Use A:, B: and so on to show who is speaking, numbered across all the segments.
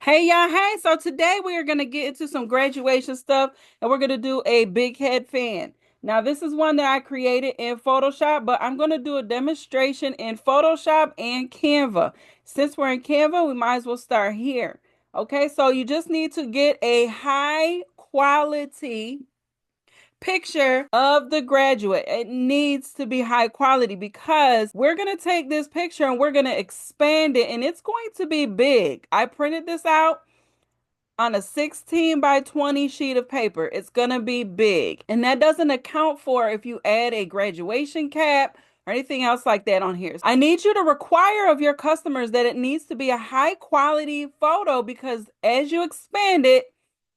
A: Hey y'all, hey. So today we are going to get into some graduation stuff and we're going to do a big head fan. Now, this is one that I created in Photoshop, but I'm going to do a demonstration in Photoshop and Canva. Since we're in Canva, we might as well start here. Okay, so you just need to get a high quality picture of the graduate. It needs to be high quality because we're going to take this picture and we're going to expand it and it's going to be big. I printed this out on a 16 by 20 sheet of paper. It's going to be big. And that doesn't account for if you add a graduation cap or anything else like that on here. I need you to require of your customers that it needs to be a high quality photo because as you expand it,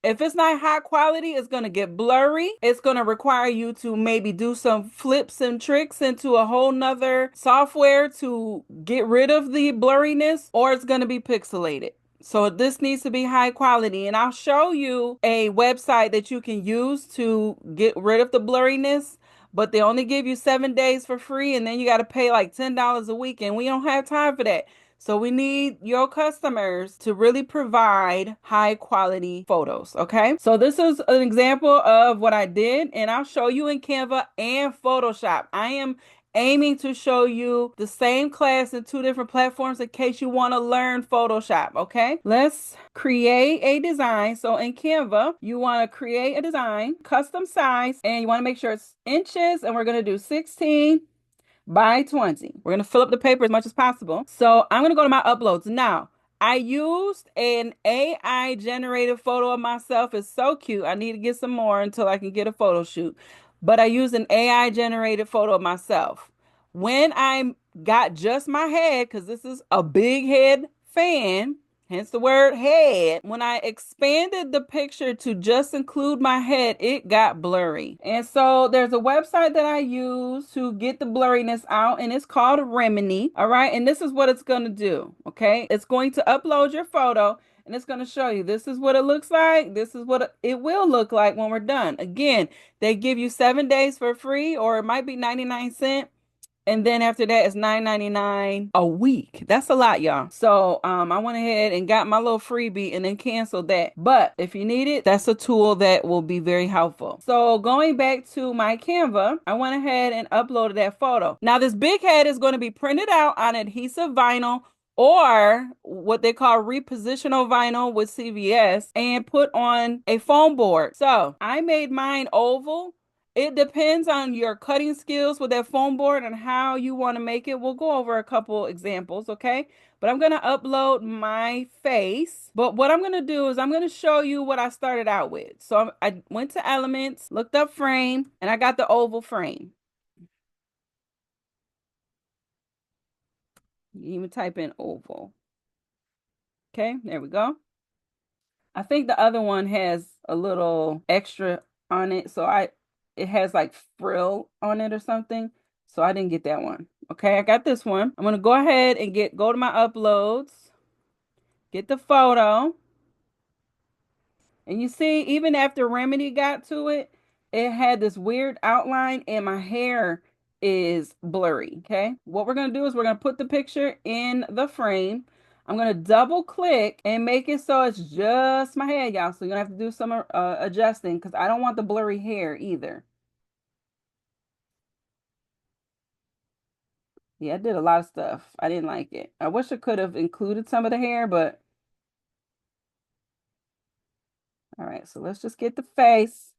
A: if it's not high quality, it's going to get blurry. It's going to require you to maybe do some flips and tricks into a whole nother software to get rid of the blurriness, or it's going to be pixelated. So this needs to be high quality. And I'll show you a website that you can use to get rid of the blurriness, but they only give you 7 days for free. And then you got to pay like $10 a week. And we don't have time for that. So we need your customers to really provide high quality photos. Okay. So this is an example of what I did, and I'll show you in Canva and Photoshop. I am aiming to show you the same class in two different platforms in case you want to learn Photoshop. Okay, let's create a design. So in Canva, you want to create a design, custom size, and you want to make sure it's inches, and we're going to do 16 by 20. We're going to fill up the paper as much as possible. So I'm going to go to my uploads. Now, I used an AI generated photo of myself. It's so cute. I need to get some more until I can get a photo shoot. But I used an AI generated photo of myself. When I got just my head, because this is a big head fan, hence the word head. When I expanded the picture to just include my head, it got blurry. And so there's a website that I use to get the blurriness out, and it's called Remini. All right. And this is what it's going to do. Okay. It's going to upload your photo and it's going to show you this is what it looks like. This is what it will look like when we're done. Again, they give you 7 days for free, or it might be 99 cents. And then after that, it's $9.99 a week. That's a lot, y'all. So I went ahead and got my little freebie and then canceled that. But if you need it, that's a tool that will be very helpful. So going back to my Canva, I went ahead and uploaded that photo. Now this big head is going to be printed out on adhesive vinyl or what they call repositional vinyl with CVS and put on a foam board. So I made mine oval. It depends on your cutting skills with that foam board and how you want to make it. We'll go over a couple examples, okay? But I'm going to upload my face. But what I'm going to do is I'm going to show you what I started out with. So I went to Elements, looked up frame, and I got the oval frame. You even type in oval. Okay, there we go. I think the other one has a little extra on it. So it has like frill on it or something. So I didn't get that one. Okay, I got this one. I'm gonna go ahead and go to my uploads, get the photo. And you see, even after Remedy got to it, it had this weird outline and my hair is blurry. Okay. What we're going to do is we're going to put the picture in the frame. I'm going to double click and make it so it's just my head, y'all. So you're going to have to do some adjusting because I don't want the blurry hair either. Yeah, I did a lot of stuff. I didn't like it. I wish I could have included some of the hair, but all right. So let's just get the face.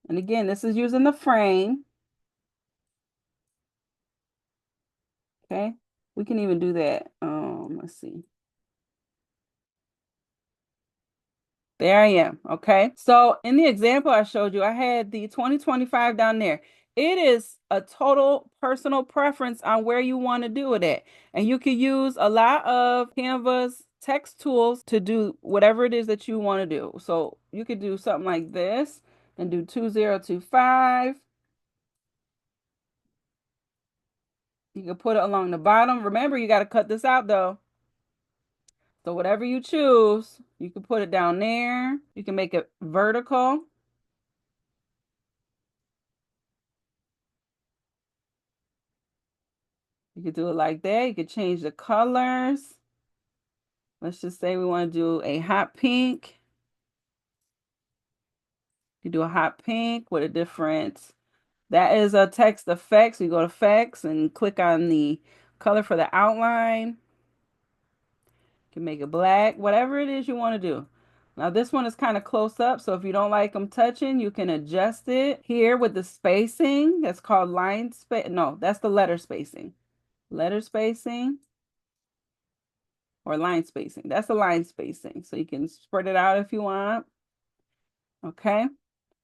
A: And again, this is using the frame. Okay. We can even do that. Let's see. There I am. Okay. So in the example I showed you, I had the 2025 down there. It is a total personal preference on where you want to do it at. And you can use a lot of Canva's text tools to do whatever it is that you want to do. So you could do something like this and do 2025. You can put it along the bottom. Remember, you got to cut this out though. So whatever you choose, you can put it down there. You can make it vertical. You could do it like that. You could change the colors. Let's just say we want to do a hot pink. You do a hot pink with a different, that is a text effects. You go to effects and click on the color for the outline. You can make it black, whatever it is you want to do. Now this one is kind of close up, so if you don't like them touching, you can adjust it here with the spacing. That's called line space. No, that's the letter spacing. Letter spacing or line spacing. That's the line spacing. So you can spread it out if you want. Okay.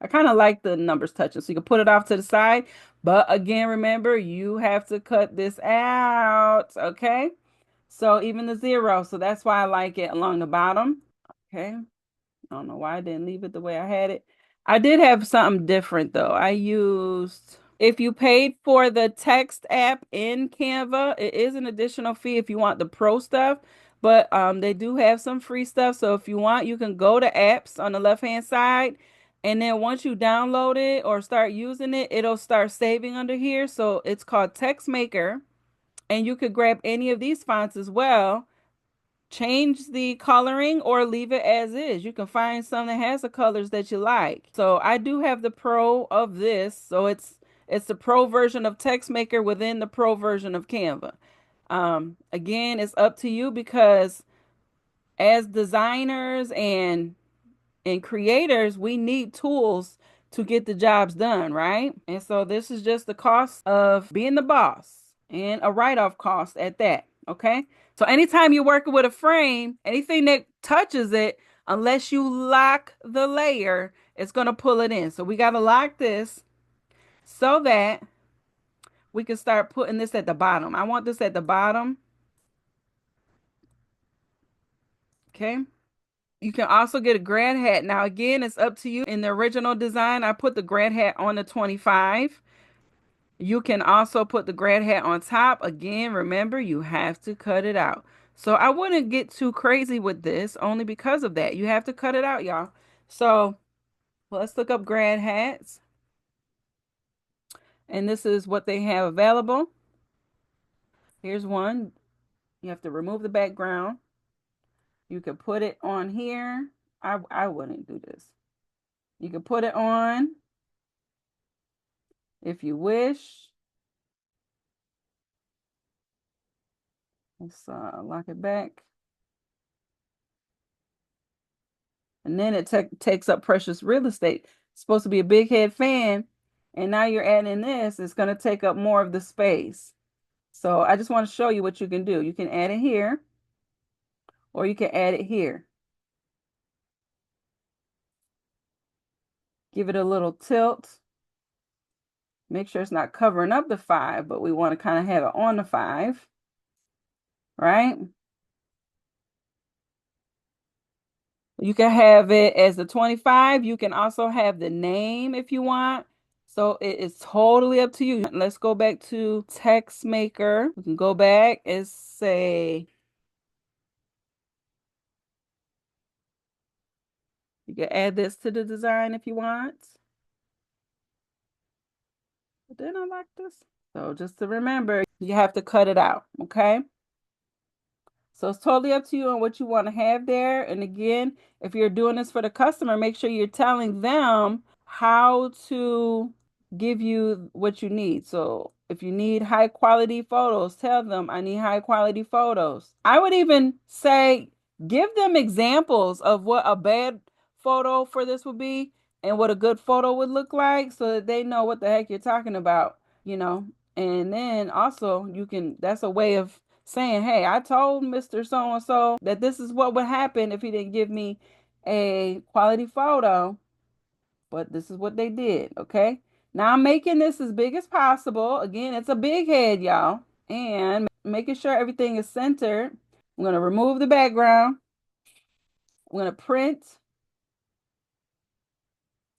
A: I kind of like the numbers touching, so you can put it off to the side. But again, remember, you have to cut this out. Okay. So even the zero. So that's why I like it along the bottom. Okay. I don't know why I didn't leave it the way I had it. I did have something different though. I used, if you paid for the text app in Canva, it is an additional fee if you want the pro stuff, but they do have some free stuff. So if you want, you can go to apps on the left-hand side, and then once you download it or start using it, it'll start saving under here. So it's called Text Maker, and you could grab any of these fonts as well, change the coloring or leave it as is. You can find some that has the colors that you like. So I do have the pro of this. So it's the pro version of TextMaker within the pro version of Canva. Again, it's up to you because as designers and creators, we need tools to get the jobs done, right? And so this is just the cost of being the boss and a write-off cost at that, okay? So anytime you're working with a frame, anything that touches it, unless you lock the layer, it's going to pull it in. So we got to lock this so that we can start putting this at the bottom. I want this at the bottom, okay? You can also get a grad hat. Now, again, it's up to you. In the original design, I put the grad hat on the 25. You can also put the grad hat on top. Again, remember, you have to cut it out. So I wouldn't get too crazy with this only because of that. You have to cut it out, y'all. So let's look up grad hats. And this is what they have available. Here's one. You have to remove the background. You can put it on here. I wouldn't do this. You can put it on if you wish. Let's lock it back. And then it takes up precious real estate. It's supposed to be a big head fan, and now you're adding this. It's going to take up more of the space. So I just want to show you what you can do. You can add it here, or you can add it here. Give it a little tilt. Make sure it's not covering up the 5, but we want to kind of have it on the 5, right? You can have it as the 25. You can also have the name if you want. So it is totally up to you. Let's go back to text maker. We can go back and say, you can add this to the design if you want. But then I like this. So just to remember, you have to cut it out, okay? So it's totally up to you on what you want to have there. And again, if you're doing this for the customer, make sure you're telling them how to give you what you need. So if you need high quality photos, tell them I need high quality photos. I would even say give them examples of what a bad photo for this would be and what a good photo would look like so that they know what the heck you're talking about, you know. And then also you can, that's a way of saying, hey, I told Mr. So and so that this is what would happen if he didn't give me a quality photo, but this is what they did. Okay. Now I'm making this as big as possible. Again, it's a big head, y'all, and making sure everything is centered. I'm going to remove the background. I'm going to print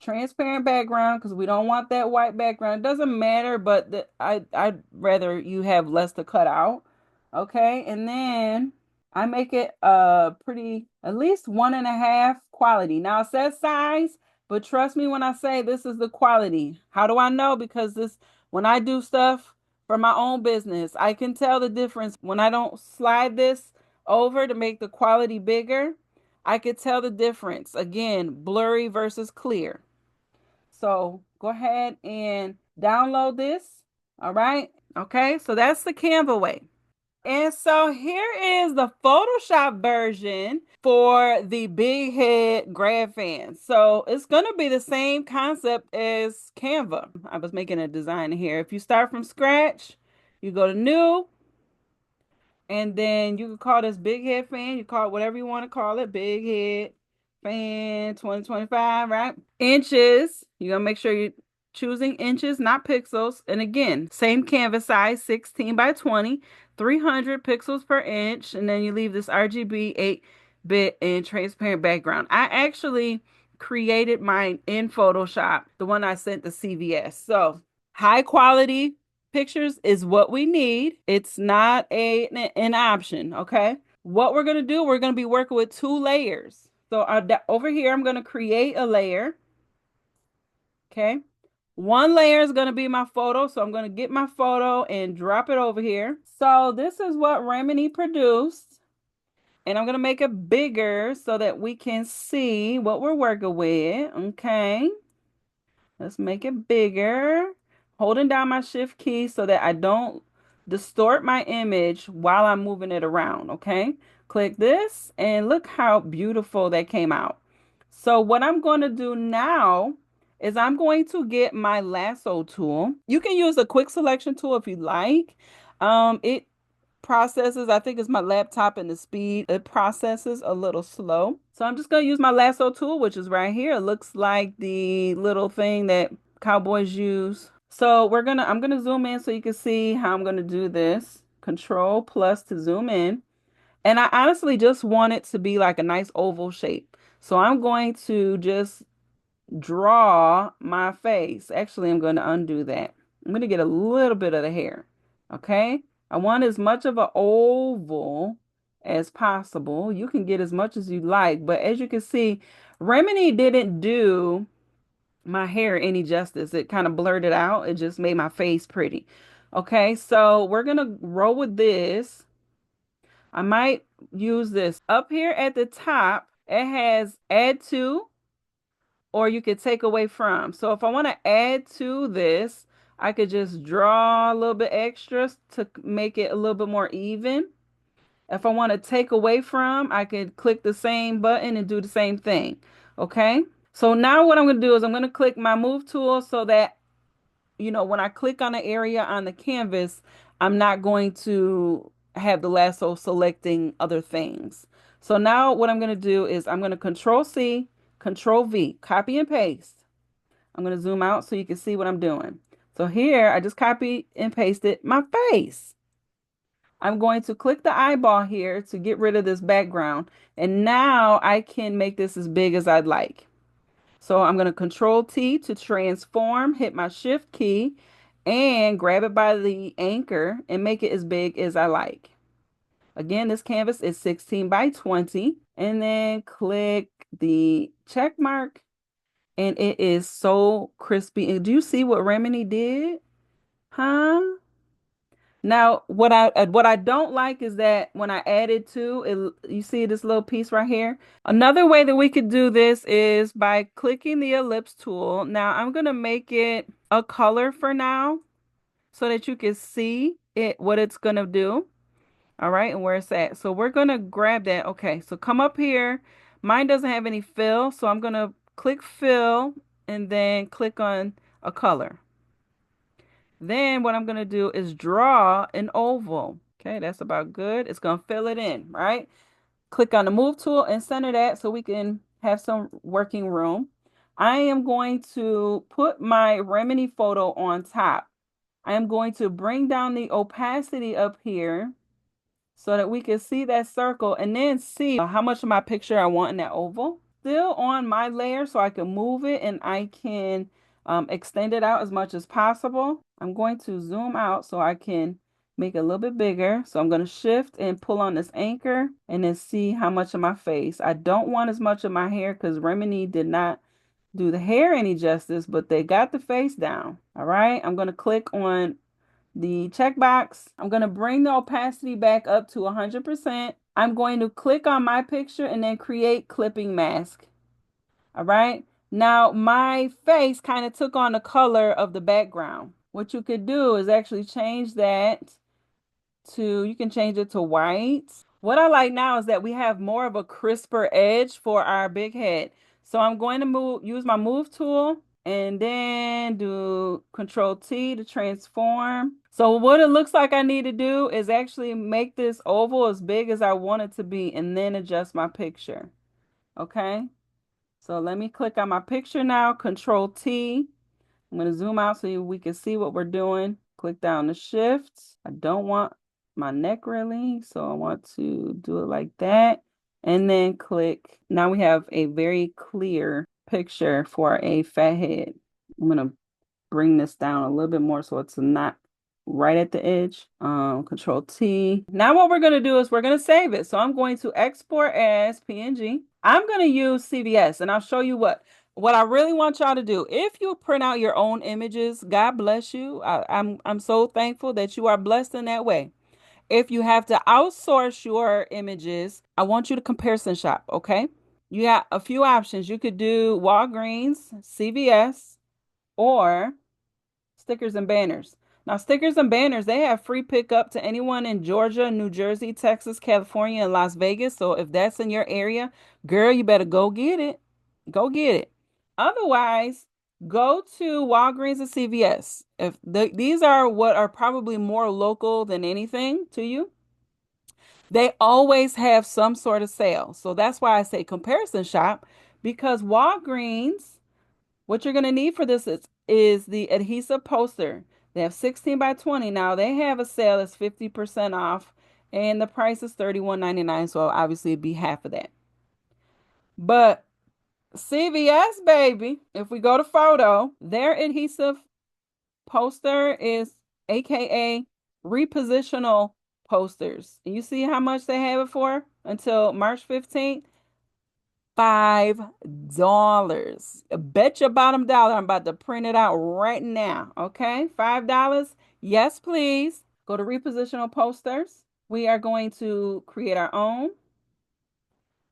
A: transparent background because we don't want that white background. It doesn't matter, but I'd rather you have less to cut out. Okay. And then I make it pretty, at least 1.5 quality. Now it says size, but trust me when I say this is the quality. How do I know? Because this, when I do stuff for my own business, I can tell the difference when I don't slide this over to make the quality bigger, I could tell the difference. Again, blurry versus clear. So go ahead and download this. All right. Okay. So that's the Canva way. And so here is the Photoshop version for the big head grab fan. So it's going to be the same concept as Canva. I was making a design here. If you start from scratch, you go to new, and then you can call this big head fan. You call it whatever you want to call it. Big head fan 2025, right? Inches. You're going to make sure you're choosing inches, not pixels. And again, same canvas size, 16 by 20, 300 pixels per inch. And then you leave this RGB 8-bit and transparent background. I actually created mine in Photoshop, the one I sent to CVS. So high quality pictures is what we need. It's not an option, okay? What we're going to do, we're going to be working with 2 layers. So over here, I'm going to create a layer, okay? One layer is going to be my photo, so I'm going to get my photo and drop it over here. So this is what Remini produced, and I'm going to make it bigger so that we can see what we're working with, okay? Let's make it bigger. Holding down my shift key so that I don't distort my image while I'm moving it around, okay? Click this and look how beautiful that came out. So what I'm going to do now is I'm going to get my lasso tool. You can use a quick selection tool if you like. It processes, I think it's my laptop and the speed, it processes a little slow. So I'm just going to use my lasso tool, which is right here. It looks like the little thing that cowboys use. So I'm going to zoom in so you can see how I'm going to do this. Control plus to zoom in. And I honestly just want it to be like a nice oval shape. So I'm going to just draw my face. Actually, I'm going to undo that. I'm going to get a little bit of the hair. Okay. I want as much of an oval as possible. You can get as much as you like, but as you can see, Remini didn't do my hair any justice. It kind of blurred it out. It just made my face pretty. Okay, so we're gonna roll with this. I might use this up here at the top. It has add to, or you could take away from. So if I want to add to this, I could just draw a little bit extra to make it a little bit more even. If I want to take away from, I could click the same button and do the same thing. Okay. So now what I'm going to do is I'm going to click my move tool so that, when I click on an area on the canvas, I'm not going to have the lasso selecting other things. So now what I'm going to do is I'm going to Control C, Control V, copy and paste. I'm going to zoom out so you can see what I'm doing. So here I just copy and pasted my face. I'm going to click the eyeball here to get rid of this background. And now I can make this as big as I'd like. So I'm going to Control T to transform, hit my Shift key, and grab it by the anchor and make it as big as I like. Again, this canvas is 16 by 20. And then click the check mark. And it is so crispy. And do you see what Remini did? Huh? Now, what I don't like is that when I added to it, you see this little piece right here. Another way that we could do this is by clicking the ellipse tool. Now, I'm gonna make it a color for now, so that you can see what it's gonna do. All right, and where it's at. So we're gonna grab that. Okay, so come up here. Mine doesn't have any fill, so I'm gonna click fill and then click on a color. Then what I'm going to do is draw an oval. Okay, that's about good. It's going to fill it in, right? Click on the move tool and center that so we can have some working room. I am going to put my Remini photo on top. I am going to bring down the opacity up here so that we can see that circle and then see how much of my picture I want in that oval. Still on my layer so I can move it and I can extend it out as much as possible. I'm going to zoom out so I can make it a little bit bigger. So I'm going to shift and pull on this anchor and then see how much of my face. I don't want as much of my hair because Remini did not do the hair any justice, but they got the face down. All right, I'm going to click on the checkbox. I'm going to bring the opacity back up to 100%. I'm going to click on my picture and then create clipping mask. All right. Now my face kind of took on the color of the background. What you could do is actually change that to, you can change it to white. What I like now is that we have more of a crisper edge for our big head. So I'm going to use my move tool and then do Control T to transform. So what it looks like I need to do is actually make this oval as big as I want it to be and then adjust my picture. Okay. So let me click on my picture now, Control T. I'm going to zoom out so we can see what we're doing. Click down to shift. I don't want my neck really, so I want to do it like that. And then click. Now we have a very clear picture for a fat head. I'm going to bring this down a little bit more so it's not right at the edge. Control T. Now what we're going to do is we're going to save it. So I'm going to export as PNG. I'm going to use CVS and I'll show you what I really want y'all to do. If you print out your own images, God bless you. I'm so thankful that you are blessed in that way. If you have to outsource your images, I want you to comparison shop, okay? You got a few options. You could do Walgreens, CVS, or stickers and banners. Now, stickers and banners, they have free pickup to anyone in Georgia, New Jersey, Texas, California, and Las Vegas. So if that's in your area, girl, you better go get it. Go get it. Otherwise, go to Walgreens and CVS. If these are what are probably more local than anything to you, they always have some sort of sale. So that's why I say comparison shop, because Walgreens, what you're going to need for this is the adhesive poster. They have 16 by 20. Now they have a sale that's 50% off and the price is $31.99. So obviously it'd be half of that. But CVS, baby, if we go to photo, their adhesive poster is AKA repositional posters. And you see how much they have it for until March 15th? $5. Bet your bottom dollar I'm about to print it out right now. Okay, $5. Yes, please. Go to repositional posters. We are going to create our own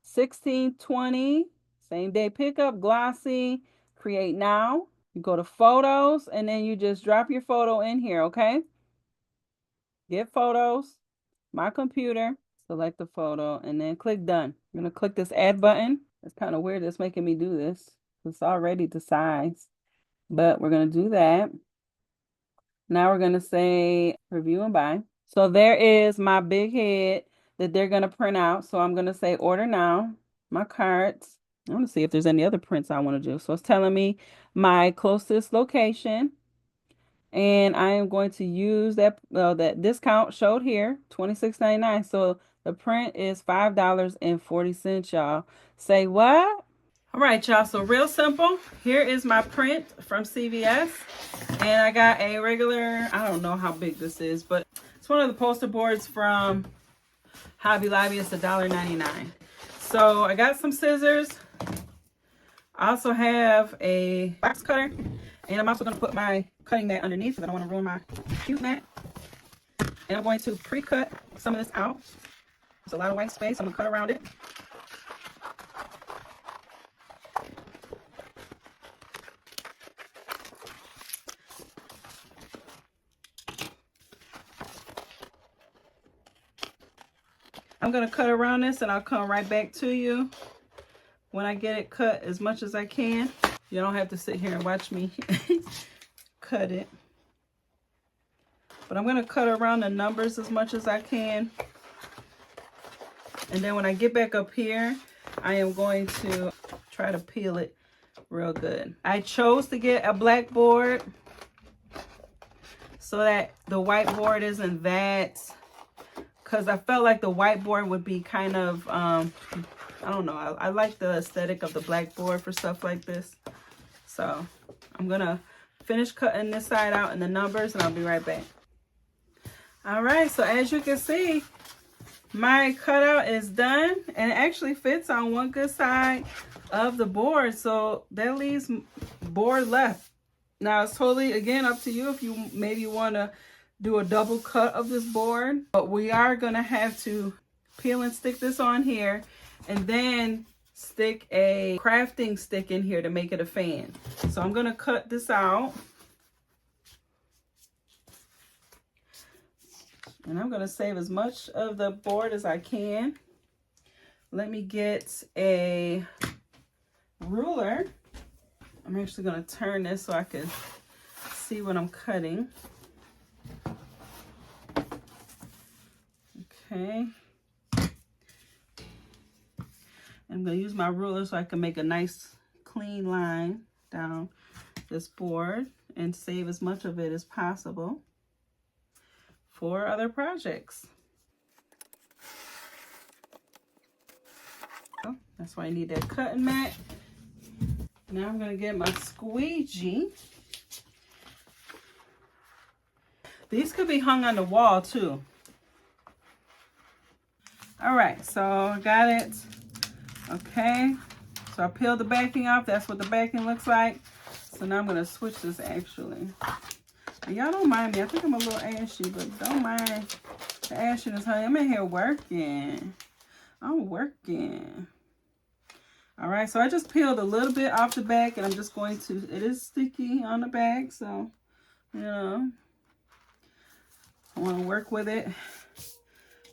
A: 1620 same day pickup, glossy, create now. You go to photos and then you just drop your photo in here. Okay, get photos, my computer, select the photo, and then click done. I'm going to click this add button. It's kind of weird it's making me do this. It's already the size, but we're going to do that. Now we're going to say review and buy. So there is my big head that they're going to print out. So I'm going to say order now, my cards. I want to see if there's any other prints I want to do. So it's telling me my closest location. And I am going to use that discount showed here, $26.99. So the print is $5.40, y'all. Say what? All right, y'all. So real simple. Here is my print from CVS. And I got a regular, I don't know how big this is, but it's one of the poster boards from Hobby Lobby. It's $1.99. So I got some scissors. I also have a box cutter. And I'm also going to put my cutting mat underneath because I don't want to ruin my cute mat. And I'm going to pre-cut some of this out. There's a lot of white space. I'm going to cut around it. I'm going to cut around this and I'll come right back to you when I get it cut as much as I can. You don't have to sit here and watch me cut it. But I'm going to cut around the numbers as much as I can. And then when I get back up here, I am going to try to peel it real good. I chose to get a blackboard so that the whiteboard isn't that, because I felt like the whiteboard would be kind of, I don't know. I like the aesthetic of the blackboard for stuff like this. So I'm going to finish cutting this side out and the numbers and I'll be right back. All right. So as you can see, my cutout is done and it actually fits on one good side of the board. So that leaves board left. Now it's totally, again, up to you if you maybe want to do a double cut of this board. But we are going to have to peel and stick this on here, and then stick a crafting stick in here to make it a fan. So I'm gonna cut this out. And I'm gonna save as much of the board as I can. Let me get a ruler. I'm actually gonna turn this so I can see what I'm cutting. Okay. I'm going to use my ruler so I can make a nice clean line down this board and save as much of it as possible for other projects. Oh, that's why I need that cutting mat. Now I'm going to get my squeegee. These could be hung on the wall too. All right, so I got it. Okay, so I peeled the backing off. That's what the backing looks like. So now I'm going to switch this actually. Y'all don't mind me. I think I'm a little ashy, but don't mind the ashiness, honey. I'm in here working. I'm working. All right, so I just peeled a little bit off the back, and I'm just going to, it is sticky on the back, so, you know, I want to work with it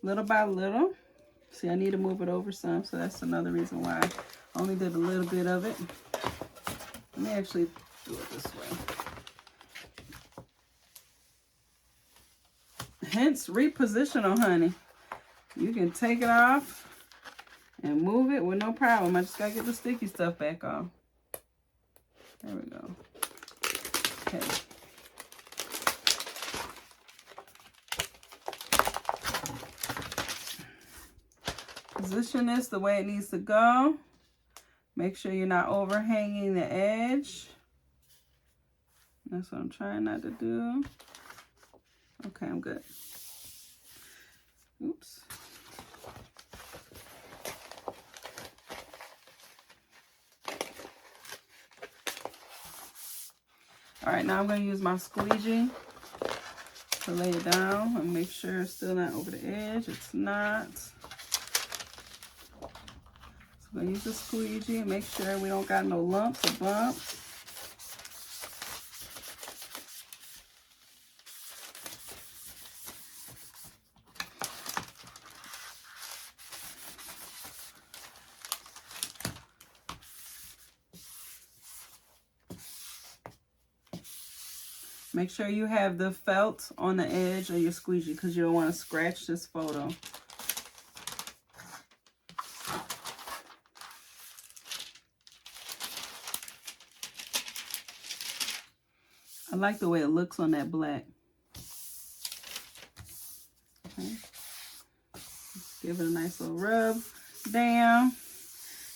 A: little by little. See, I need to move it over some, so that's another reason why I only did a little bit of it. Let me actually do it this way. Hence, repositional, honey. You can take it off and move it with no problem. I just gotta get the sticky stuff back off. There we go. Okay. Position this the way it needs to go. Make sure you're not overhanging the edge. That's what I'm trying not to do. Okay, I'm good. Oops. All right, now I'm going to use my squeegee to lay it down and make sure it's still not over the edge. It's not. So I'm going to use the squeegee and make sure we don't got no lumps or bumps. Make sure you have the felt on the edge of your squeegee because you don't want to scratch this photo. I like the way it looks on that black. Okay. Give it a nice little rub down.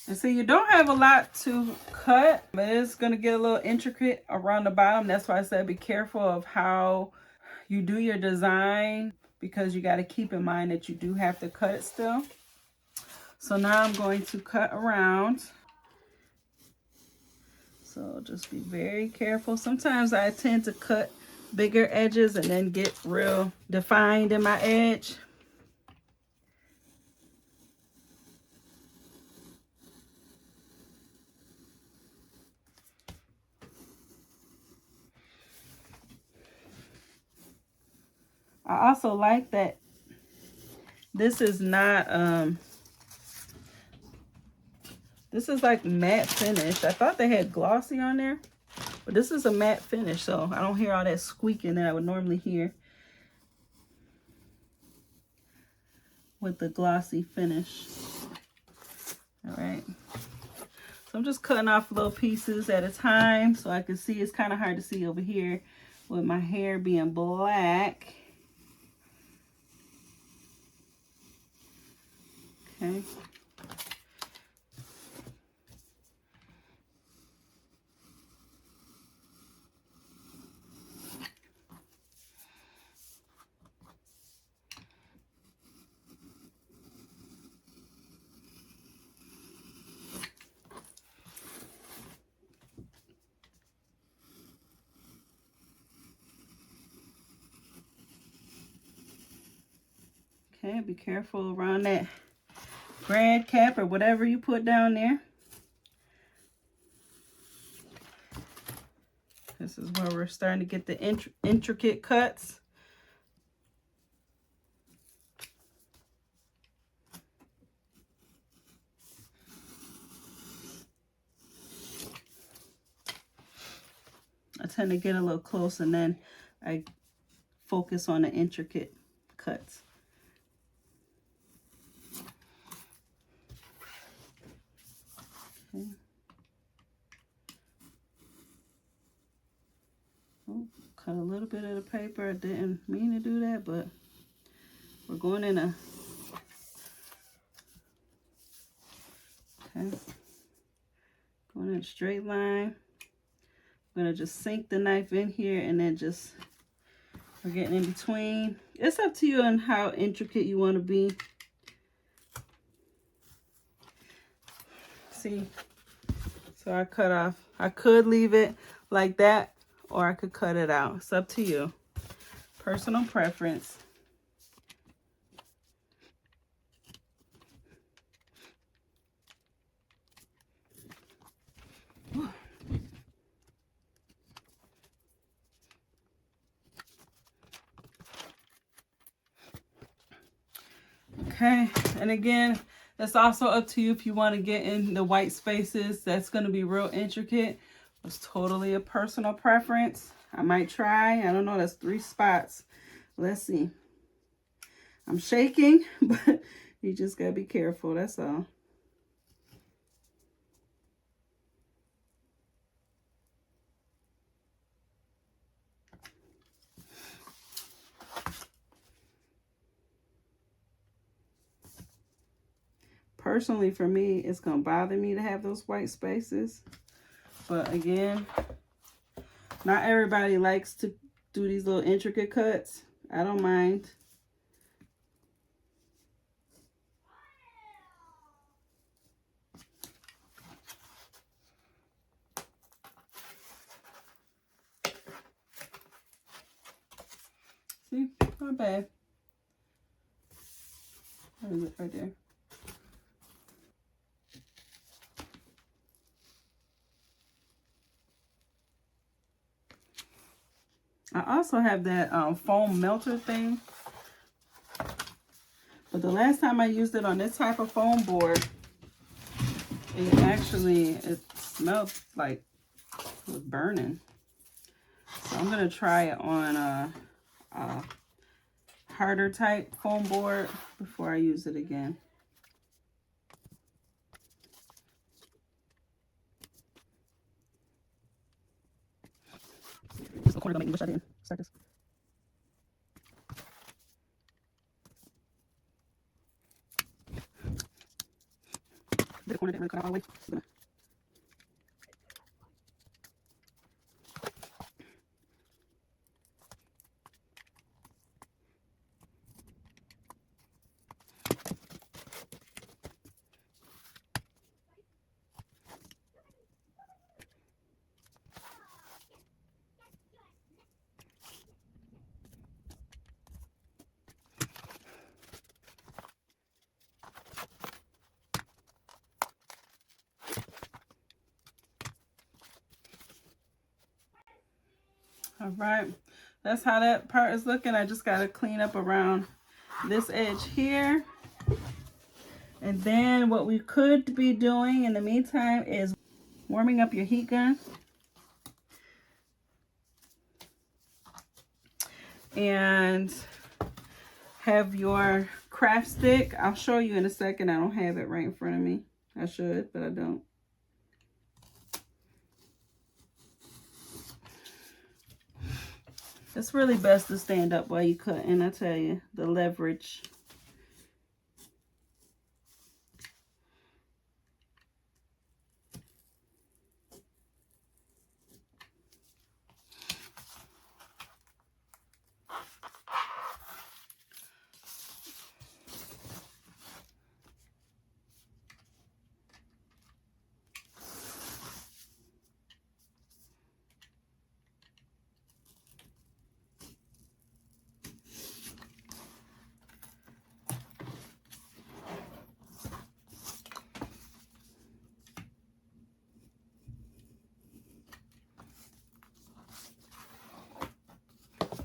A: And so you don't have a lot to cut, but it's going to get a little intricate around the bottom. That's why I said be careful of how you do your design, because you got to keep in mind that you do have to cut it still. So now I'm going to cut around. So just be very careful. Sometimes I tend to cut bigger edges and then get real defined in my edge. I also like that this is not, this is like matte finish. I thought they had glossy on there, but this is a matte finish, so I don't hear all that squeaking that I would normally hear with the glossy finish. All right. So I'm just cutting off little pieces at a time so I can see. It's kind of hard to see over here with my hair being black. Okay. Okay, Okay, be careful around that grad cap or whatever you put down there. This is where we're starting to get the intricate cuts. I tend to get a little close and then I focus on the intricate cuts. Okay. Oh, cut a little bit of the paper. I didn't mean to do that, but we're going in a... Okay. Going in a straight line. I'm going to just sink the knife in here and then just... We're getting in between. It's up to you on how intricate you want to be. See? So I cut off. I could leave it like that, or I could cut it out. It's up to you. Personal preference. Okay, and again, it's also up to you if you want to get in the white spaces. That's going to be real intricate. It's totally a personal preference. I might try. I don't know. That's 3 spots. Let's see. I'm shaking, but you just got to be careful. That's all. Personally, for me, it's going to bother me to have those white spaces. But again, not everybody likes to do these little intricate cuts. I don't mind. See? Not bad. Where is it? Right there. I also have that foam melter thing. But the last time I used it on this type of foam board, it smelled like it was burning. So I'm going to try it on a harder type foam board before I use it again. This corner gonna make me wish I didn't start this. The corner didn't really cut out all the way. All right, that's how that part is looking. I just got to clean up around this edge here. And then what we could be doing in the meantime is warming up your heat gun. And have your craft stick. I'll show you in a second. I don't have it right in front of me. I should, but I don't. It's really best to stand up while you cut, and I tell you, the leverage.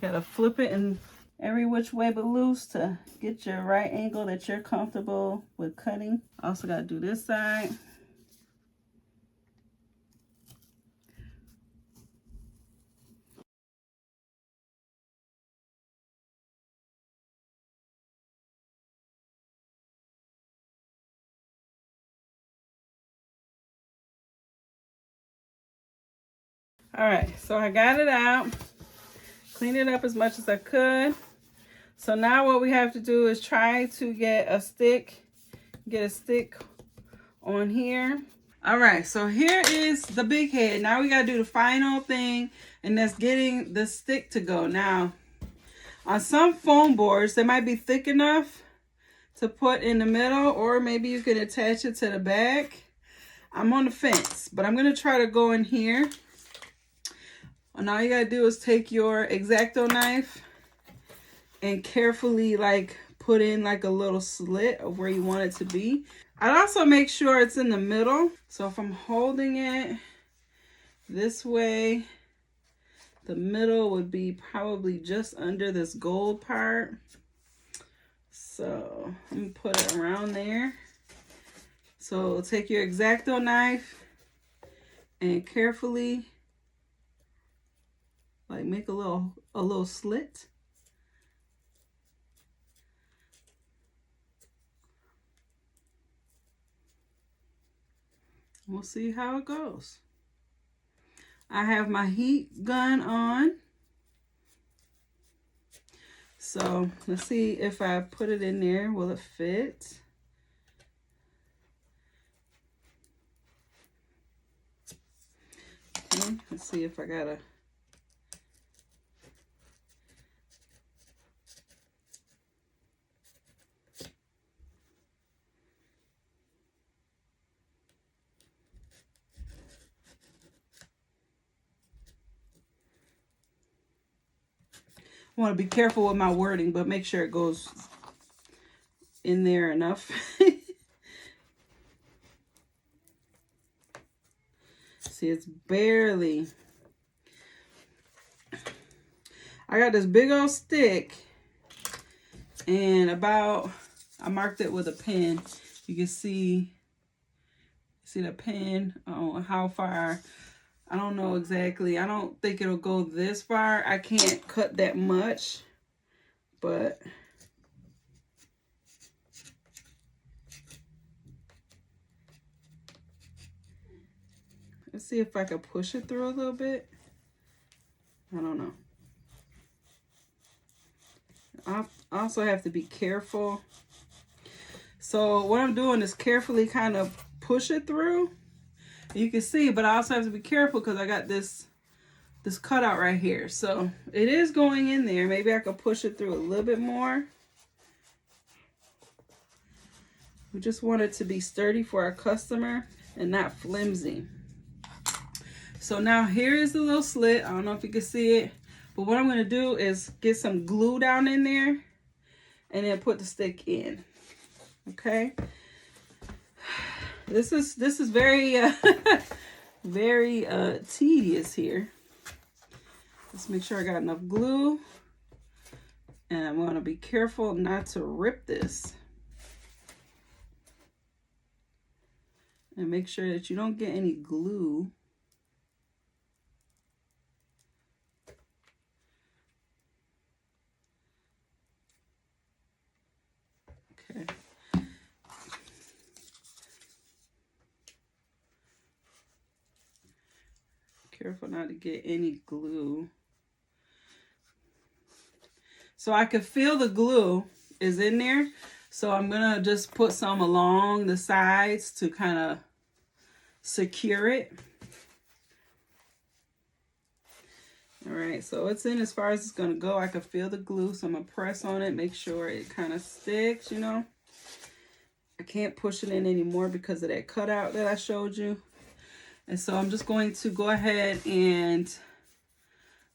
A: Gotta flip it in every which way but loose to get your right angle that you're comfortable with cutting. Also gotta do this side. All right, so I got it out, cleaned it up as much as I could. So now what we have to do is try to get a stick on here. All right, so here is the big head. Now we gotta do the final thing, and that's getting the stick to go. Now, on some foam boards, they might be thick enough to put in the middle, or maybe you can attach it to the back. I'm on the fence, but I'm gonna try to go in here. And all you gotta do is take your X-Acto knife and carefully like put in like a little slit of where you want it to be. I'd also make sure it's in the middle. So if I'm holding it this way, the middle would be probably just under this gold part. So I'm gonna put it around there. So take your X-Acto knife and carefully like make a little slit. We'll see how it goes. I have my heat gun on. So let's see if I put it in there, will it fit? Okay, let's see if I gotta. I want to be careful with my wording, but make sure it goes in there enough. See, it's barely. I got this big old stick, and I marked it with a pen. You can see the pen, how far. I don't know exactly. I don't think it'll go this far. I can't cut that much, but let's see if I can push it through a little bit. I don't know. I also have to be careful. So what I'm doing is carefully kind of push it through. You can see, but I also have to be careful because I got this cutout right here. So it is going in there. Maybe I could push it through a little bit more. We just want it to be sturdy for our customer and not flimsy. So now here is the little slit. I don't know if you can see it, but what I'm going to do is get some glue down in there and then put the stick in. Okay. This is very very tedious here. Let's make sure I got enough glue, and I'm going to be careful not to rip this, and make sure that you don't get any glue. Okay. Careful not to get any glue. So I could feel the glue is in there. So I'm going to just put some along the sides to kind of secure it. All right, so it's in as far as it's going to go. I can feel the glue, so I'm going to press on it, make sure it kind of sticks, you know. I can't push it in anymore because of that cutout that I showed you. And so I'm just going to go ahead and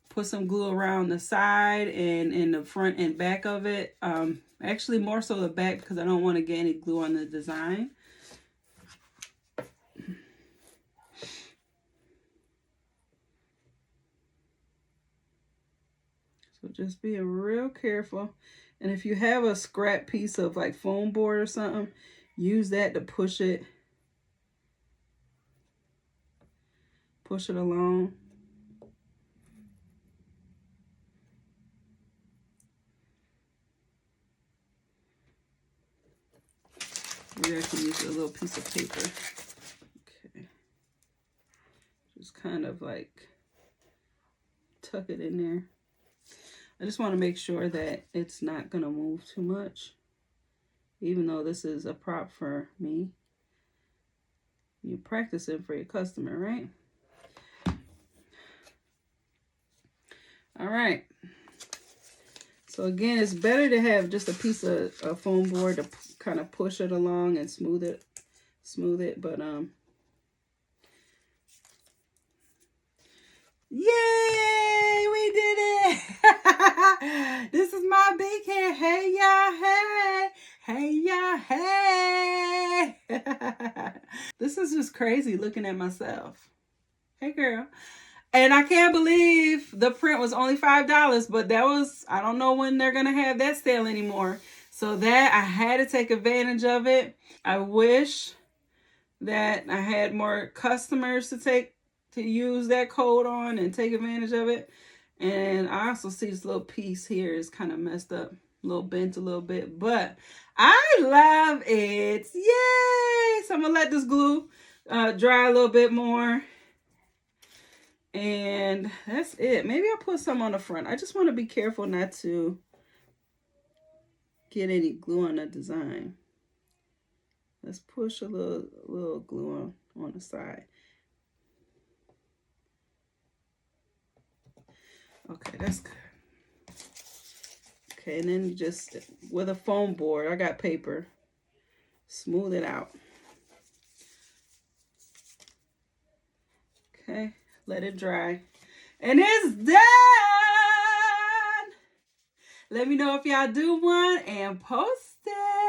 A: put some glue around the side and in the front and back of it. Actually, more so the back because I don't want to get any glue on the design. So just being real careful. And if you have a scrap piece of like foam board or something, use that to push it along. Maybe I can use a little piece of paper. Okay. Just kind of like tuck it in there. I just want to make sure that it's not going to move too much. Even though this is a prop for me. You practice it for your customer, right? All right. So again, it's better to have just a piece of foam board to kind of push it along and smooth it. But yay, we did it. This is my big head. Hey y'all, hey y'all, hey. This is just crazy looking at myself. Hey girl. And I can't believe the print was only $5, but that was, I don't know when they're going to have that sale anymore. So that, I had to take advantage of it. I wish that I had more customers to use that code on and take advantage of it. And I also see this little piece here is kind of messed up, a little bent a little bit, but I love it. Yay! So I'm going to let this glue dry a little bit more. And that's it. Maybe I'll put some on the front. I just want to be careful not to get any glue on the design. Let's push a little glue on the side. Okay, that's good. Okay, and then you just, with a foam board, I got paper, smooth it out. Okay, let it dry. And it's done! Let me know if y'all do one and post it.